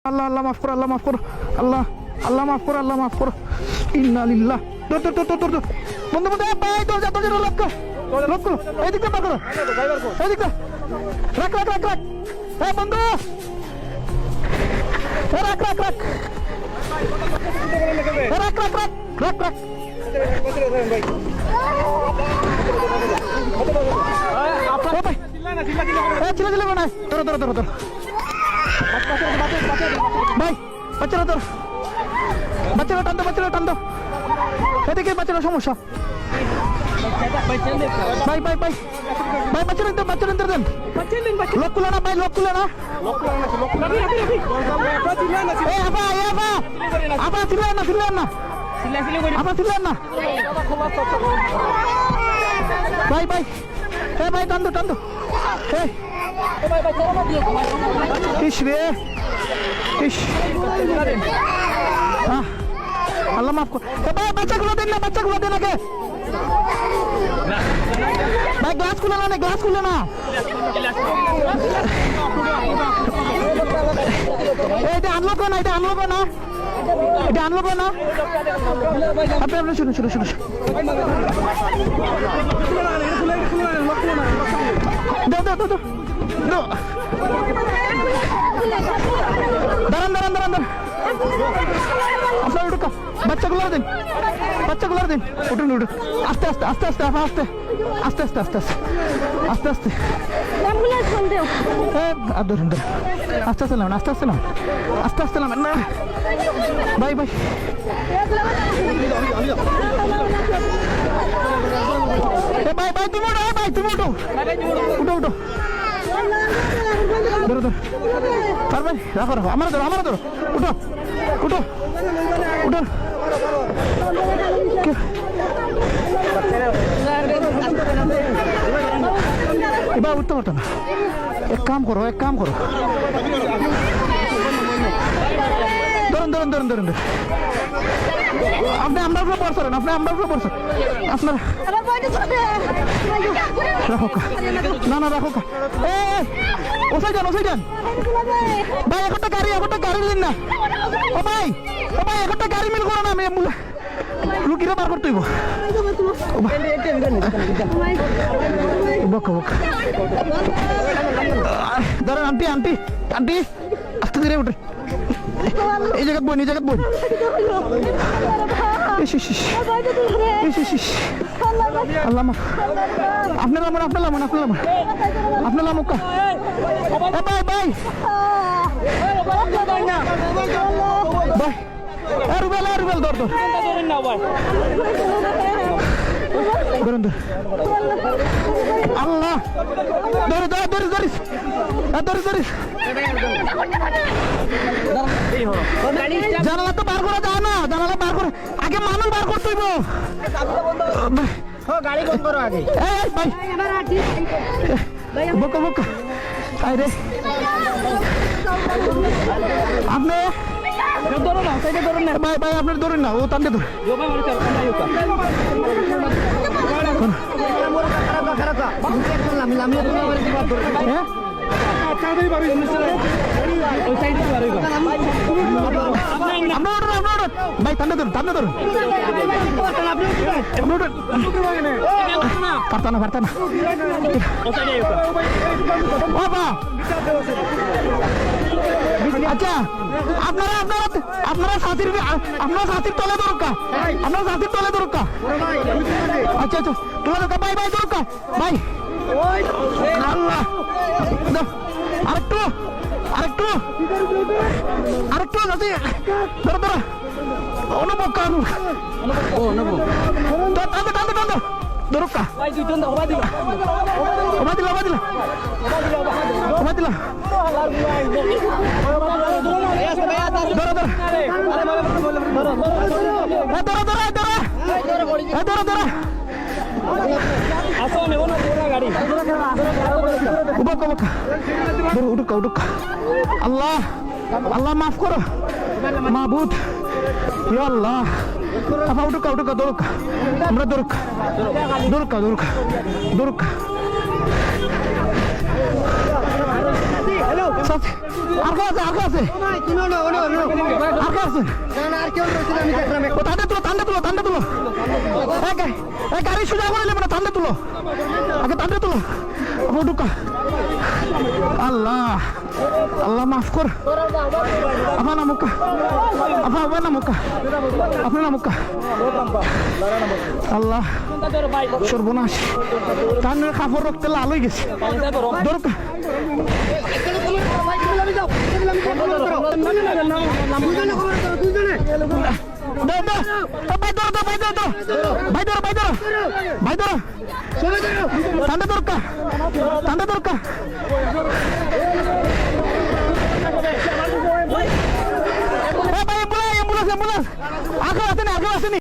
আল্লাহ আল্লাহ মাফ করো, আল্লাহ মাফ করো, আল্লাহ আল্লাহ মাফ করো, আল্লাহ মাফ করো। ইন্না লিল্লাহ। ধর ধর ধর ধর ধর বন্ধু বন্ধু ভাই দরজা দরজা লক কর, লক করো। এইদিকটা পার করো, এইদিকটা রাখ রাখ রাখ রাখ। এই বন্ধু রাখ রাখ রাখ রাখ রাখ রাখ রাখ রাখ। চিল্লা চিল্লা না, ধরো ধরো ধরো ধরো ভাই, বাচ্চারা ধর, বাচ্চারা টান দো, বাচ্চারা টান দো। এদিকে বাচ্চারা সমস্যা। ভাই ভাই ভাই ভাই বাচ্চারা দেন, বাচ্চারা দেন। লক খুলে না ভাই, লক খুলে না। আবার ছিলেন না, ছিলেন না, আবার ছিলেন না ভাই ভাই। এ ভাই টান দো, টান দো। ইস রে ইস, আল্লাহ মাফ কর। ভাই বাচ্চাগুলো দেন না, বাচ্চাগুলো দেন আগে ভাই। গ্লাস খুলে না, গ্লাস খুলে না। এটা আনলক না, এটা আনলক না, এটা আনলক না। আপনি আপনি শুনুন শুনুন শুনুন। দাও দাও দাও দাও। দাঁড়ান দাঁড়ান দাঁড়ান দাঁড়ান। আপনার উঠুকা, বাচ্চাগুলো দিন, বাচ্চাগুলো দিন। উঠুন উঠুন, আস্তে আস্তে আস্তে আস্তে আস্তে আস্তে আস্তে আস্তে আস্তে আস্তে আস্তে। আর ধরুন ধরুন, আস্তে আস্তে নামেন, আস্তে আস্তে নামেন, আস্তে আস্তে নামেন না ভাই ভাই। ভাই ভাই তুমি উঠো, ভাই তুমি উঠো, উঠো উঠো। ধরো ধরো পারবেন, রাখো রাখো, আমার ধরো, আমার ধরো। উঠো উঠো উঠো। এবার উঠতে পারতো না। এক কাম করো, এক কাম করো, ধরুন ধরুন ধরুন ধরুন। আপনি আমরা উপরে পড়ছেন, আপনি আমরা উপরে পড়ছেন। আপনার রাখো কা, না না রাখো কা। ওসাই যান, ওসাই যান ভাই। একটা গাড়ি, একটা গাড়ি দিন না। ও ভাই, ও ভাই একটা গাড়ি মিল করো না। আমি রুগীরা বার করতে হইব। ধরেন আন্টি, আন্টি আন্টি আস্তে ধীরে উঠে। এই জায়গা বই, এই জায়গা বই। আল্লাহ মাফ। আপনার লামন, আপনার লামন, আপনার লামন, আপনার লামুকা। ভাই ভাই ভাই, রুবেল, রুবেল ধর ধর ধরুন ধর। আল্লাহ ধরে ধরে ধরে ধরিস, ধরে ধরিস। জানালা তো বার করা যায় না, জানালা বার করে আগে মানুষ বার করতে হইব। গাড়ি বন্ধ করো আগে। ভাই বকা বকা। আরে আপনি ধরো না, সাইডে ধরুন না ভাই, ভাই আপনার ধরুন না, ও টানতে ধরুন। ভাই টানতে ধরুন, টানতে ধরুন। পারতা না, পারতা না। আচ্ছা আপনারা আপনারা আপনারা সাথীর, আপনারা সাথীর তলে দরকার, আপনারা সাথীর তলে দরকার। আচ্ছা আচ্ছা তোলা দরকার ভাই, ভাই দরকার ভাই। আল্লাহ আরেকটু আরেকটু আরেকটু আছে। ধরো ধরো, অনুভব কান টানতে টানতে টানতে দরকা। ওবা দিলা, ওবা দিলা, ওবা দিলা। ধরো ধরো ধরো ধরো ধরো ধরো। আল্লাহ আল্লাহ মাফ করো মাহবুদ, ইয়া আল্লাহ। আপা উঠুকা উঠুকা, দরকা আমরা দরকা দরকা দরকা দরকা। আর কে আছে? আর কে আছে? আর কে আছে? ও ঠান্ডা তুলো, ঠান্ডা তুলো, ঠান্ডা তুলো। গাড়ি সোজা করে নেবে না, ঠান্ডা তুলো, আগে ঠান্ডা তুলো। আবু ঢুকা। আল্লাহ আল্লাহ মাফ কর। আপনার নামুকা, আপনার নামুকা, আপনার নামুকা। আল্লাহ সর্বনাশ, কানের কাপড় রক্তে লাল হয়ে গেছে। দরকার ঠান্ডা দরকার, ঠান্ডা দরকার।